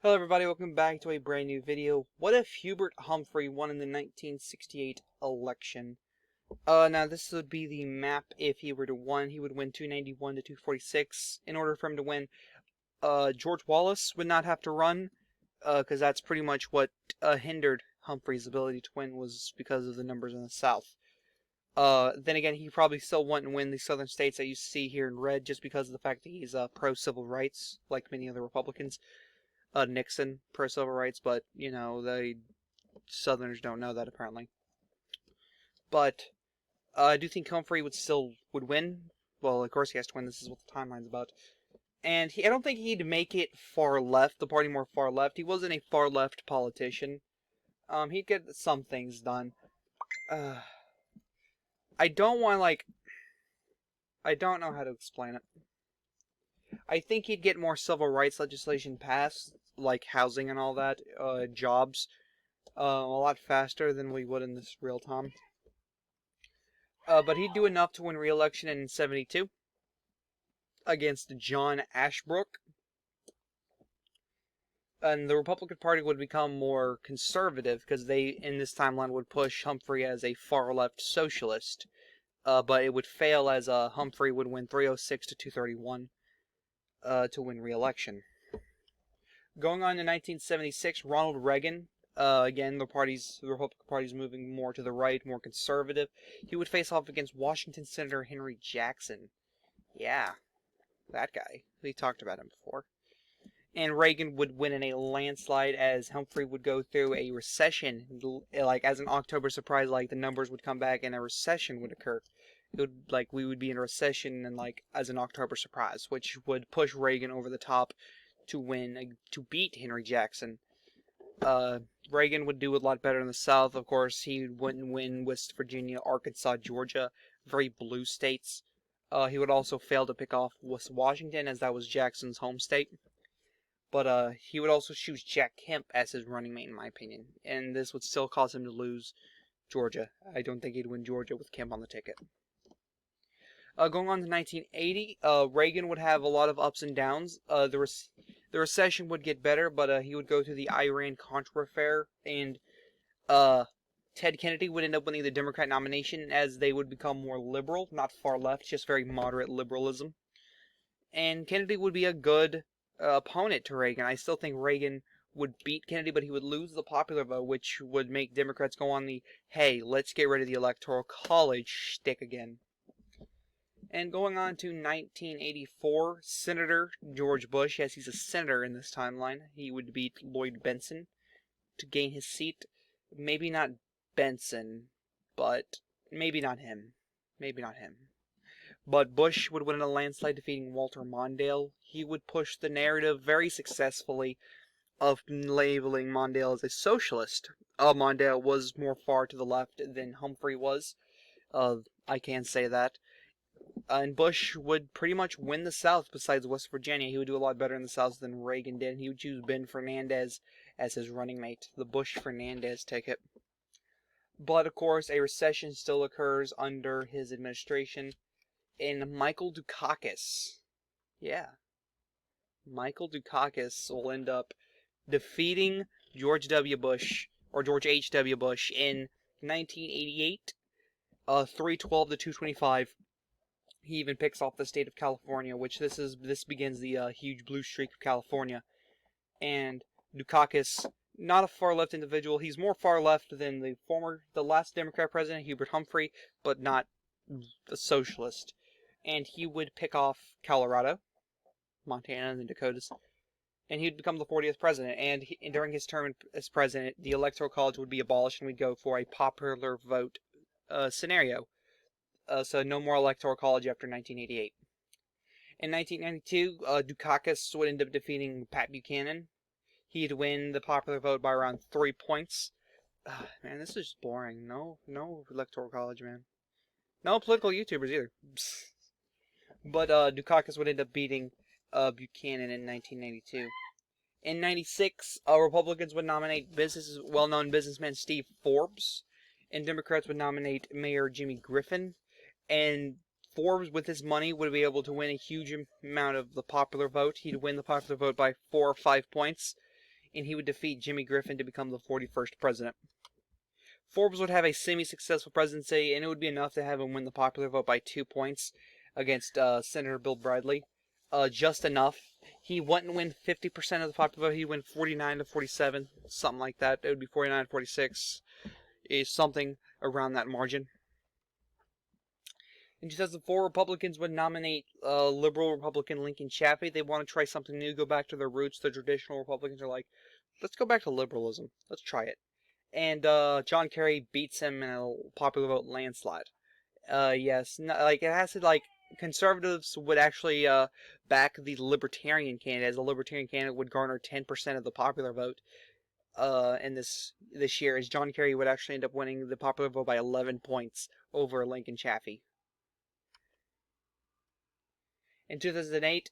Hello everybody, welcome back to a brand new video. What if Hubert Humphrey won in the 1968 election? Now this would be the map if he were to win. He would win 291 to 246. In order for him to win, George Wallace would not have to run, because that's pretty much what hindered Humphrey's ability to win, was because of the numbers in the South. Then again, he probably still wouldn't win the southern states that you see here in red, just because of the fact that he's pro-civil rights, like many other Republicans. Nixon, pro-civil rights, but, you know, the Southerners don't know that, apparently. But, I do think Humphrey would win. Well, of course he has to win, this is what the timeline's about. And I don't think he'd make it far left, the party more far left. He wasn't a far left politician. He'd get some things done. I don't know how to explain it. I think he'd get more civil rights legislation passed, like housing and all that, jobs, a lot faster than we would in this real time. But he'd do enough to win re-election in 72 against John Ashbrook. And the Republican Party would become more conservative, because they, in this timeline, would push Humphrey as a far-left socialist. But it would fail, as Humphrey would win 306 to 231 to win re-election. Going on to 1976, Ronald Reagan, again, the Republican Party's moving more to the right, more conservative. He would face off against Washington Senator Henry Jackson. Yeah, that guy. We talked about him before. And Reagan would win in a landslide, as Humphrey would go through a recession, like as an October surprise, like the numbers would come back and a recession would occur. It would, like, we would be in a recession and, like, as an October surprise, which would push Reagan over the top to beat Henry Jackson. Reagan would do a lot better in the South. Of course, he wouldn't win West Virginia, Arkansas, Georgia, very blue states. He would also fail to pick off West Washington, as that was Jackson's home state. But he would also choose Jack Kemp as his running mate, in my opinion. And this would still cause him to lose Georgia. I don't think he'd win Georgia with Kemp on the ticket. Going on to 1980, Reagan would have a lot of ups and downs. The recession would get better, but he would go through the Iran-Contra affair, and Ted Kennedy would end up winning the Democrat nomination, as they would become more liberal, not far left, just very moderate liberalism. And Kennedy would be a good opponent to Reagan. I still think Reagan would beat Kennedy, but he would lose the popular vote, which would make Democrats go on the, hey, let's get rid of the Electoral College shtick again. And going on to 1984, Senator George Bush, yes, he's a senator in this timeline, he would beat Lloyd Benson to gain his seat. Maybe not Benson, but maybe not him. Maybe not him. But Bush would win in a landslide, defeating Walter Mondale. He would push the narrative very successfully of labeling Mondale as a socialist. Mondale was more far to the left than Humphrey was. I can say that. And Bush would pretty much win the South besides West Virginia. He would do a lot better in the South than Reagan did. He would choose Ben Fernandez as his running mate, the Bush-Fernandez ticket. But, of course, a recession still occurs under his administration. And Michael Dukakis, yeah, Michael Dukakis will end up defeating George W. Bush, or George H.W. Bush, in 1988, 312 to 225. He even picks off the state of California, which this begins the huge blue streak of California. And Dukakis, not a far left individual. He's more far left than the last Democrat president, Hubert Humphrey, but not a socialist. And he would pick off Colorado, Montana, and the Dakotas, and he'd become the 40th president. And during his term as president, the Electoral College would be abolished, and we'd go for a popular vote scenario. So no more Electoral College after 1988. In 1992, Dukakis would end up defeating Pat Buchanan. He'd win the popular vote by around 3 points. Man, this is just boring. No Electoral College, man. No political YouTubers either. But Dukakis would end up beating Buchanan in 1992. In 96, Republicans would nominate well-known businessman Steve Forbes, and Democrats would nominate Mayor Jimmy Griffin. And Forbes, with his money, would be able to win a huge amount of the popular vote. He'd win the popular vote by 4 or 5 points. and he would defeat Jimmy Griffin to become the 41st president. Forbes would have a semi-successful presidency, and it would be enough to have him win the popular vote by 2 points against Senator Bill Bradley. Just enough. He wouldn't win 50% of the popular vote. He'd win 49 to 47, something like that. It would be 49 to 46, is something around that margin. In 2004, Republicans would nominate liberal Republican Lincoln Chaffee. They want to try something new, go back to their roots. The traditional Republicans are like, let's go back to liberalism. Let's try it. And John Kerry beats him in a popular vote landslide. Yes, like it has to like conservatives would actually back the libertarian candidate, as a libertarian candidate would garner 10% of the popular vote in this year, as John Kerry would actually end up winning the popular vote by 11 points over Lincoln Chaffee. In 2008,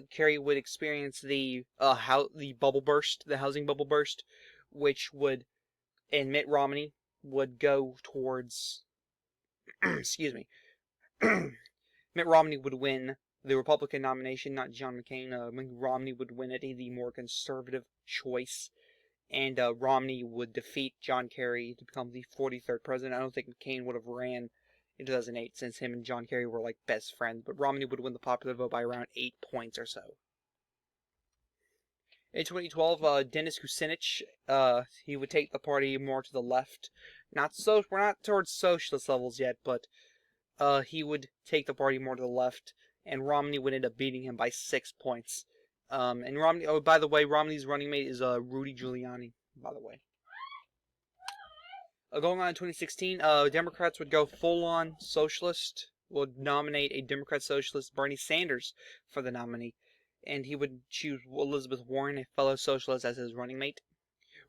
Kerry would experience the bubble burst, the housing bubble burst, which would, and Mitt Romney would go towards, excuse me, Mitt Romney would win the Republican nomination, not John McCain. Mitt Romney would win it, the more conservative choice, and Romney would defeat John Kerry to become the 43rd president. I don't think McCain would have ran in 2008, since him and John Kerry were like best friends, but Romney would win the popular vote by around 8 points or so. In 2012, Dennis Kucinich, he would take the party more to the left. We're not towards socialist levels yet, but he would take the party more to the left, and Romney would end up beating him by 6 points. And Romney, oh, by the way, Romney's running mate is Rudy Giuliani, by the way. Going on in 2016, Democrats would go full-on socialist, would nominate a Democrat socialist, Bernie Sanders, for the nominee, and he would choose Elizabeth Warren, a fellow socialist, as his running mate.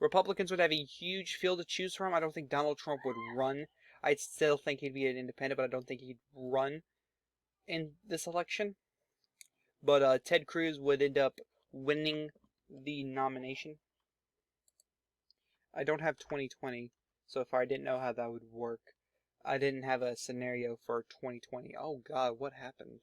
Republicans would have a huge field to choose from. I don't think Donald Trump would run. I'd still think he'd be an independent, but I don't think he'd run in this election. But Ted Cruz would end up winning the nomination. I don't have 2020. So if I didn't know how that would work, I didn't have a scenario for 2020. Oh God, what happened?